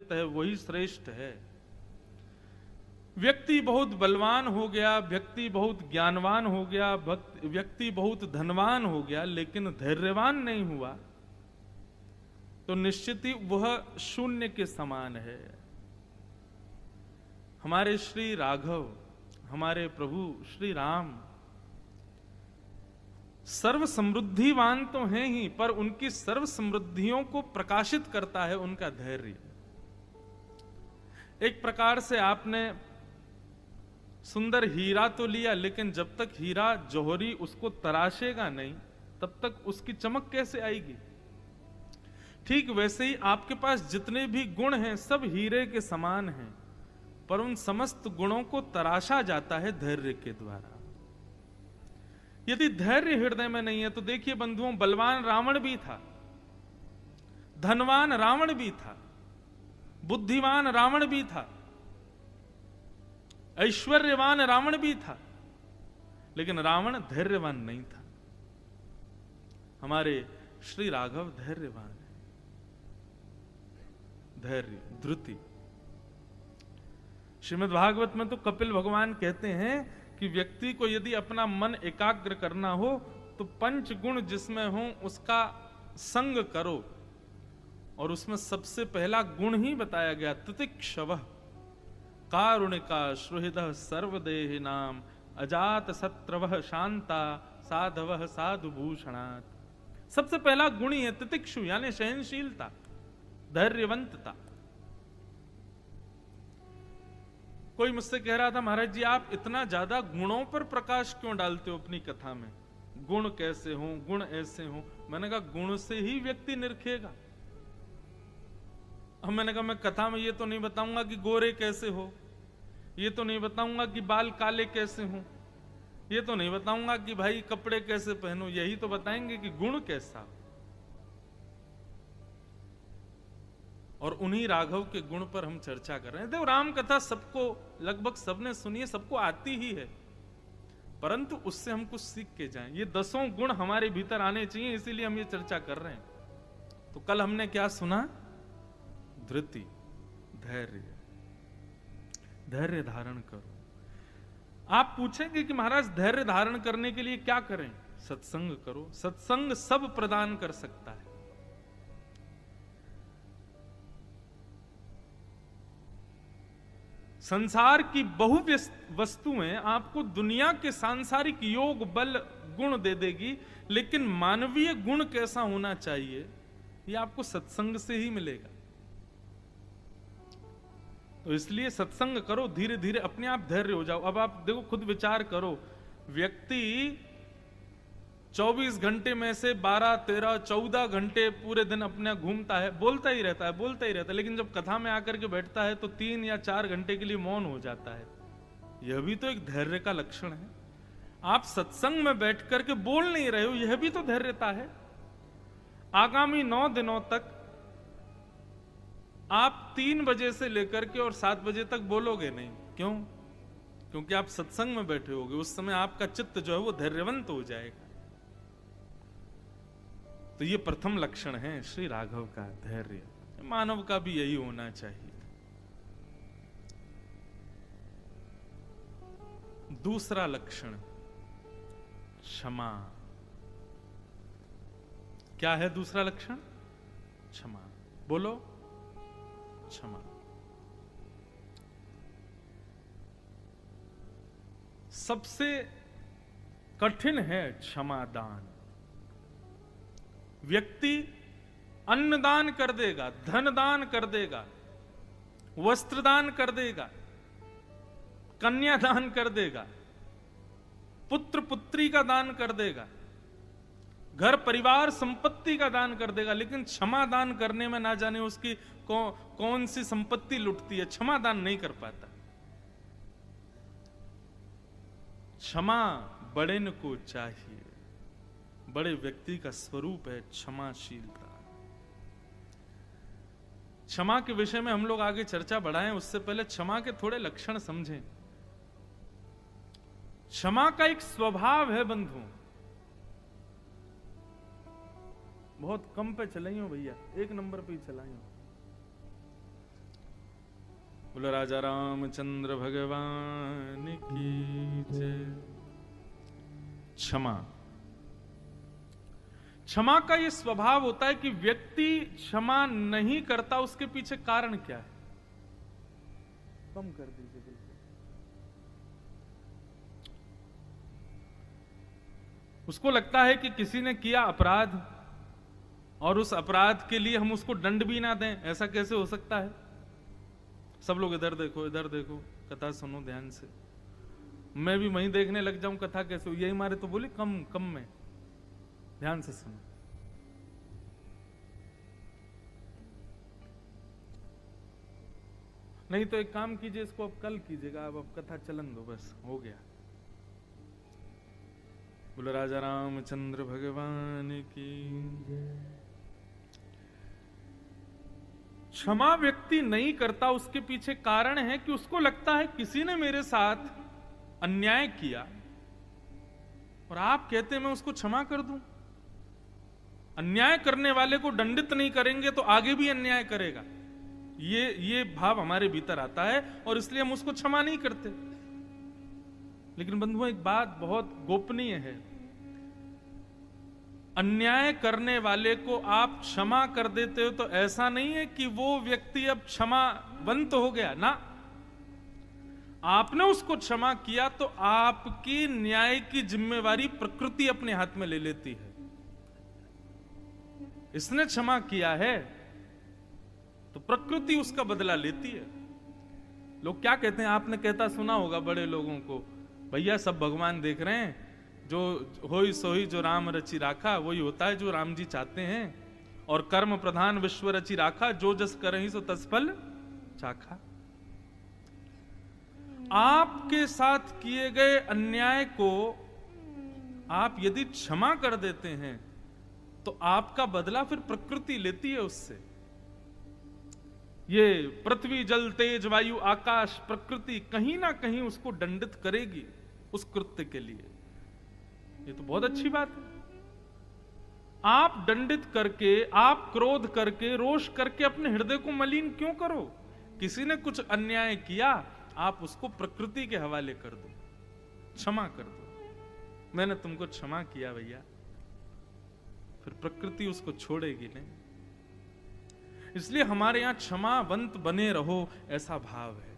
व्यक्तित्व है वही श्रेष्ठ है। व्यक्ति बहुत बलवान हो गया, व्यक्ति बहुत ज्ञानवान हो गया, व्यक्ति बहुत धनवान हो गया, लेकिन धैर्यवान नहीं हुआ तो निश्चित ही वह शून्य के समान है। हमारे श्री राघव, हमारे प्रभु श्री राम सर्व समृद्धिवान तो हैं ही, पर उनकी सर्व समृद्धियों को प्रकाशित करता है उनका धैर्य। एक प्रकार से आपने सुंदर हीरा तो लिया, लेकिन जब तक हीरा जौहरी उसको तराशेगा नहीं तब तक उसकी चमक कैसे आएगी। ठीक वैसे ही आपके पास जितने भी गुण हैं सब हीरे के समान हैं, पर उन समस्त गुणों को तराशा जाता है धैर्य के द्वारा। यदि धैर्य हृदय में नहीं है तो देखिए बंधुओं, बलवान रावण भी था, धनवान रावण भी था, बुद्धिमान रावण भी था, ऐश्वर्यवान रावण भी था, लेकिन रावण धैर्यवान नहीं था। हमारे श्री राघव धैर्यवान है। धैर्य, धृति। श्रीमद् भागवत में तो कपिल भगवान कहते हैं कि व्यक्ति को यदि अपना मन एकाग्र करना हो तो पंच गुण जिसमें हो उसका संग करो, और उसमें सबसे पहला गुण ही बताया गया तितिक्षवः कारुणिका श्रुहृदः सर्वदेहिनाम अजात शत्रवः शांता साधवः साधुभूषणात्। सबसे पहला गुण ही है तितिक्षु, यानी सहनशीलता, धैर्यवंतता। कोई मुझसे कह रहा था, महाराज जी आप इतना ज्यादा गुणों पर प्रकाश क्यों डालते हो अपनी कथा में, गुण कैसे हो, गुण ऐसे हो। मैंने कहा गुण से ही व्यक्ति निरखेगा। अब मैंने कहा मैं कथा में ये तो नहीं बताऊंगा कि गोरे कैसे हो, ये तो नहीं बताऊंगा कि बाल काले कैसे हो, ये तो नहीं बताऊंगा कि भाई कपड़े कैसे पहनो, यही तो बताएंगे कि गुण कैसा हो। और उन्हीं राघव के गुण पर हम चर्चा कर रहे हैं। देखो राम कथा सबको, लगभग सबने सुनी है, सबको आती ही है, परंतु उससे हम कुछ सीख के जाएं। ये 10 गुण हमारे भीतर आने चाहिए, इसीलिए हम ये चर्चा कर रहे हैं। तो कल हमने क्या सुना? धृति, धैर्य, धैर्य धारण करो। आप पूछेंगे कि महाराज धैर्य धारण करने के लिए क्या करें? सत्संग करो। सत्संग सब प्रदान कर सकता है। संसार की बहु वस्तुएं आपको दुनिया के सांसारिक योग बल गुण दे देगी, लेकिन मानवीय गुण कैसा होना चाहिए ये आपको सत्संग से ही मिलेगा। तो इसलिए सत्संग करो, धीरे धीरे अपने आप धैर्य हो जाओ। अब आप देखो, खुद विचार करो, व्यक्ति 24 घंटे में से 12, 13, 14 घंटे पूरे दिन अपने घूमता है, बोलता ही रहता है, लेकिन जब कथा में आकर के बैठता है तो 3 या 4 घंटे के लिए मौन हो जाता है। यह भी तो एक धैर्य का लक्षण है। आप सत्संग में बैठ करके बोल नहीं रहे हो, यह भी तो धैर्यता है। आगामी 9 दिनों तक आप 3 बजे से लेकर के और 7 बजे तक बोलोगे नहीं। क्यों? क्योंकि आप सत्संग में बैठे होगे। उस समय आपका चित्त जो है वो धैर्यवंत हो जाएगा। तो ये प्रथम लक्षण है श्री राघव का, धैर्य। मानव का भी यही होना चाहिए। दूसरा लक्षण क्षमा। क्या है दूसरा लक्षण? क्षमा। बोलो, क्षमा। सबसे कठिन है क्षमादान। व्यक्ति अन्न दान कर देगा, धन दान कर देगा, वस्त्र दान कर देगा, कन्या दान कर देगा, पुत्र पुत्री का दान कर देगा, घर परिवार संपत्ति का दान कर देगा, लेकिन क्षमा दान करने में ना जाने उसकी कौन सी संपत्ति लुटती है, क्षमा दान नहीं कर पाता। क्षमा बड़े न को चाहिए। बड़े व्यक्ति का स्वरूप है क्षमाशीलता। क्षमा के विषय में हम लोग आगे चर्चा बढ़ाएं, उससे पहले क्षमा के थोड़े लक्षण समझें। क्षमा का एक स्वभाव है बंधु। बहुत कम पे चलाइयो भैया, 1 नंबर पे ही चलाइयो। बोलो राजा रामचंद्र भगवान की जय। क्षमा, क्षमा का यह स्वभाव होता है कि व्यक्ति क्षमा नहीं करता, उसके पीछे कारण क्या है? कम कर दीजिए बिल्कुल। उसको लगता है कि किसी ने किया अपराध और उस अपराध के लिए हम उसको दंड भी ना दें। ऐसा कैसे हो सकता है? सब लोग इधर देखो, इधर देखो, कथा सुनो ध्यान से। मैं भी वहीं देखने लग जाऊं कथा कैसे हो, यही मारे तो बोले कम कम में। ध्यान से सुनो। नहीं तो एक काम कीजिए, इसको अब कल कीजिएगा, अब कथा चलन दो, बस हो गया। बोलो राजा रामचंद्र भगवान की जय। क्षमा व्यक्ति नहीं करता, उसके पीछे कारण है कि उसको लगता है किसी ने मेरे साथ अन्याय किया और आप कहते हैं मैं उसको क्षमा कर दूं। अन्याय करने वाले को दंडित नहीं करेंगे तो आगे भी अन्याय करेगा, ये भाव हमारे भीतर आता है और इसलिए हम उसको क्षमा नहीं करते। लेकिन बंधुओं, एक बात बहुत गोपनीय है। अन्याय करने वाले को आप क्षमा कर देते हो तो ऐसा नहीं है कि वो व्यक्ति अब क्षमावंत हो गया ना। आपने उसको क्षमा किया तो आपकी न्याय की जिम्मेवारी प्रकृति अपने हाथ में ले लेती है। इसने क्षमा किया है तो प्रकृति उसका बदला लेती है। लोग क्या कहते हैं, आपने कहता सुना होगा बड़े लोगों को, भैया सब भगवान देख रहे हैं, जो होई सोई जो राम रचि राखा वही होता है जो राम जी चाहते हैं, और कर्म प्रधान विश्व रचि राखा, जो जस करहि सो तस फल चाखा। आपके साथ किए गए अन्याय को आप यदि क्षमा कर देते हैं तो आपका बदला फिर प्रकृति लेती है उससे। ये पृथ्वी जल तेज वायु आकाश प्रकृति कहीं ना कहीं उसको दंडित करेगी उस कृत्य के लिए। ये तो बहुत अच्छी बात है। आप दंडित करके, आप क्रोध करके, रोष करके अपने हृदय को मलिन क्यों करो? किसी ने कुछ अन्याय किया, आप उसको प्रकृति के हवाले कर दो, क्षमा कर दो। मैंने तुमको क्षमा किया भैया, फिर प्रकृति उसको छोड़ेगी नहीं। इसलिए हमारे यहां क्षमावंत बने रहो ऐसा भाव है।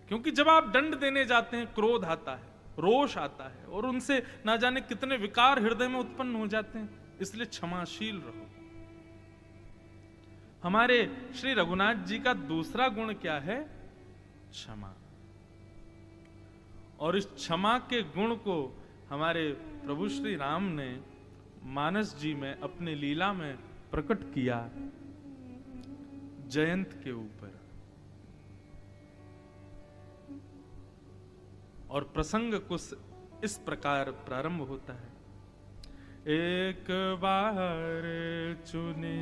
क्योंकि जब आप दंड देने जाते हैं, क्रोध आता है, रोष आता है और उनसे ना जाने कितने विकार हृदय में उत्पन्न हो जाते हैं। इसलिए क्षमाशील रहो। हमारे श्री रघुनाथ जी का दूसरा गुण क्या है? क्षमा। और इस क्षमा के गुण को हमारे प्रभु श्री राम ने मानस जी में अपने लीला में प्रकट किया जयंत के ऊपर। और प्रसंग कुछ इस प्रकार प्रारंभ होता है। एक बार चुने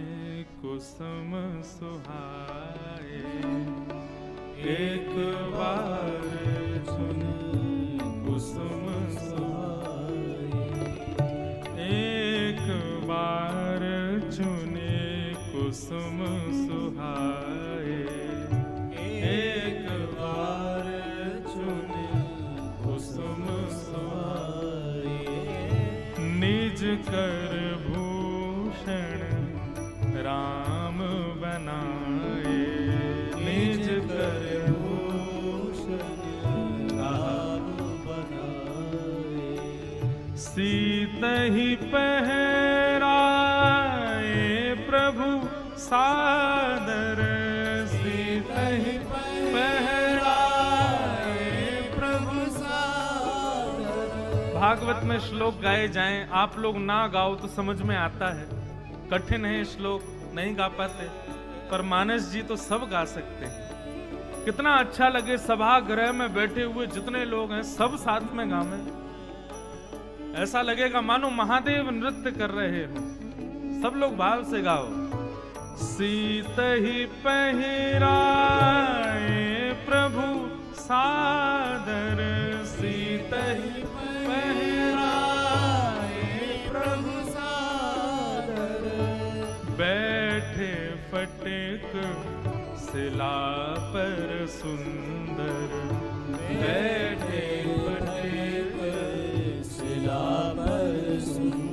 कुसुम सुहाए, एक बार चुने कुसुम सुहाए, एक बार चुने कुसुम सुहाए, एक बार चुने कुसुम सुहाए, निज कर भूषण राम बनाए, निज कर भूषण राम बनाए, सीतहि पहराए प्रभु सादर, सीतहि पहराए प्रभु सादर। भागवत में श्लोक गाए जाएं, आप लोग ना गाओ तो समझ में आता है, कठिन है श्लोक, नहीं गा पाते, पर मानस जी तो सब गा सकते हैं। कितना अच्छा लगे सभागृह में बैठे हुए जितने लोग हैं सब साथ में गावें। ऐसा लगेगा मानो महादेव नृत्य कर रहे हो। सब लोग भाव से गाओ। सीतहि पहिराए प्रभु सादर, सीतहि पहिराए प्रभु सादर, बैठे फटिक शिला पर सुंदर बैठे फटिक शिला पर सुंदर।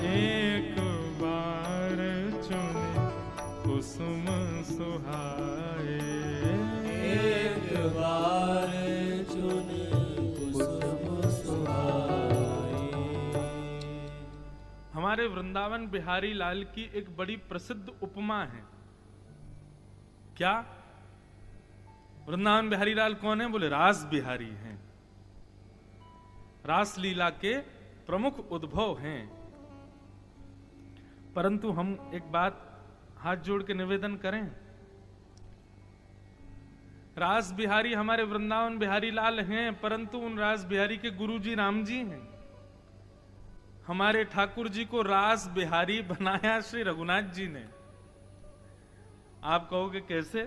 एक बार चुने कुसुम सुहाए, एक बार चुने कुसुम सुहाए। हमारे वृंदावन बिहारी लाल की एक बड़ी प्रसिद्ध उपमा है। क्या? वृंदावन बिहारी लाल कौन है? बोले रास बिहारी हैं, रास लीला के प्रमुख उद्भव हैं। परंतु हम एक बात हाथ जोड़ के निवेदन करें, रास बिहारी हमारे वृंदावन बिहारी लाल हैं, परंतु उन रास बिहारी के गुरुजी राम जी हैं। हमारे ठाकुर जी को रास बिहारी बनाया श्री रघुनाथ जी ने। आप कहोगे कैसे?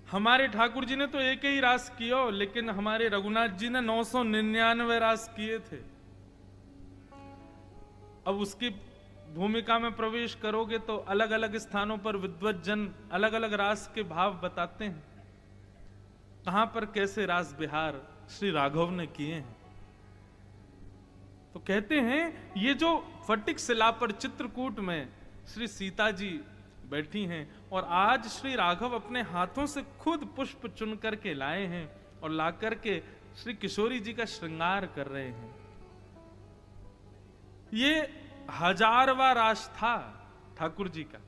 हमारे ठाकुर जी ने तो एक ही रास किया, लेकिन हमारे रघुनाथ जी ने 999 रास किए थे। अब उसकी भूमिका में प्रवेश करोगे तो अलग अलग स्थानों पर विद्वत जन अलग अलग रास के भाव बताते हैं, कहां पर कैसे रास बिहार श्री राघव ने किए हैं। तो कहते हैं ये जो फटिक शिला पर चित्रकूट में श्री सीता जी बैठी हैं और आज श्री राघव अपने हाथों से खुद पुष्प चुन करके लाए हैं और ला करके श्री किशोरी जी का श्रृंगार कर रहे हैं। ये 1000वां रास था ठाकुर जी का,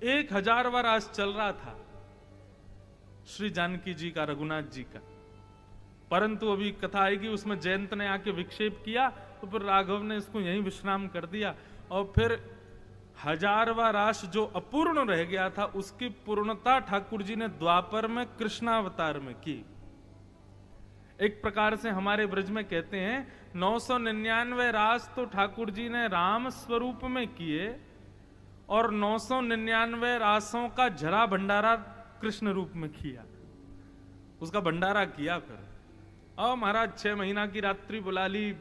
1000वां रास चल रहा था श्री जानकी जी का, रघुनाथ जी का। परंतु अभी कथा आएगी उसमें जयंत ने आके विक्षेप किया, तो फिर राघव ने इसको यहीं विश्राम कर दिया और फिर 1000वां रास जो अपूर्ण रह गया था उसकी पूर्णता ठाकुर जी ने द्वापर में कृष्णावतार में की। एक प्रकार से हमारे ब्रज में कहते हैं 999 रास तो ठाकुर जी ने राम स्वरूप में किए और 999 रासों का झरा भंडारा कृष्ण रूप में किया, उसका भंडारा किया। फिर और महाराज 6 महीना की रात्रि बुला ली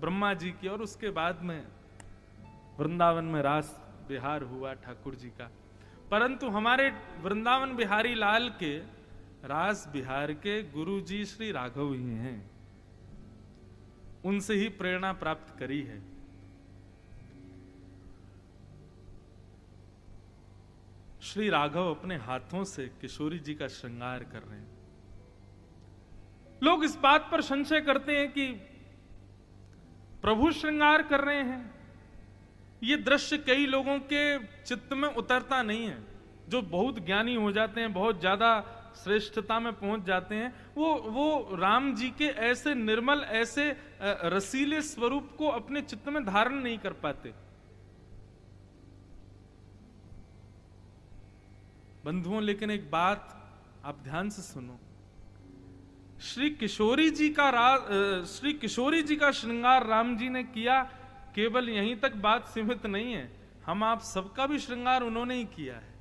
ब्रह्मा जी की और उसके बाद में वृंदावन में रास बिहार हुआ ठाकुर जी का। परंतु हमारे वृंदावन बिहारी लाल के रास बिहार के गुरु जी श्री राघव ही हैं, उनसे ही प्रेरणा प्राप्त करी है। श्री राघव अपने हाथों से किशोरी जी का श्रृंगार कर रहे हैं। लोग इस बात पर संशय करते हैं कि प्रभु श्रृंगार कर रहे हैं। ये दृश्य कई लोगों के चित्त में उतरता नहीं है। जो बहुत ज्ञानी हो जाते हैं, बहुत ज्यादा श्रेष्ठता में पहुंच जाते हैं, वो राम जी के ऐसे निर्मल, ऐसे रसीले स्वरूप को अपने चित्त में धारण नहीं कर पाते। बंधुओं, लेकिन एक बात आप ध्यान से सुनो, श्री किशोरी जी का श्रृंगार राम जी ने किया, केवल यहीं तक बात सीमित नहीं है। हम आप सबका भी श्रृंगार उन्होंने ही किया है।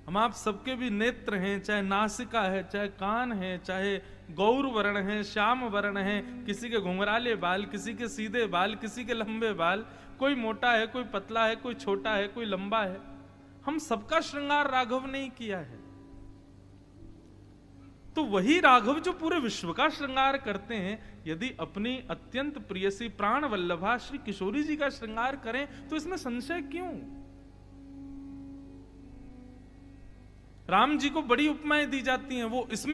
हम आप सबके भी नेत्र हैं, चाहे नासिका है, चाहे कान है, चाहे गौर वर्ण है, श्याम वर्ण है, किसी के घुंघराले बाल, किसी के सीधे बाल, किसी के लंबे बाल, कोई मोटा है, कोई पतला है, कोई छोटा है, कोई लंबा है। हम सबका श्रृंगार राघव ने ही किया है। तो वही राघव जो पूरे विश्व का श्रृंगार करते हैं, यदि अपनी अत्यंत प्रियसी प्राण वल्लभा श्री किशोरी जी का श्रृंगार करें तो इसमें संशय क्यों? राम जी को बड़ी उपमाएं दी जाती हैं, वो इसमें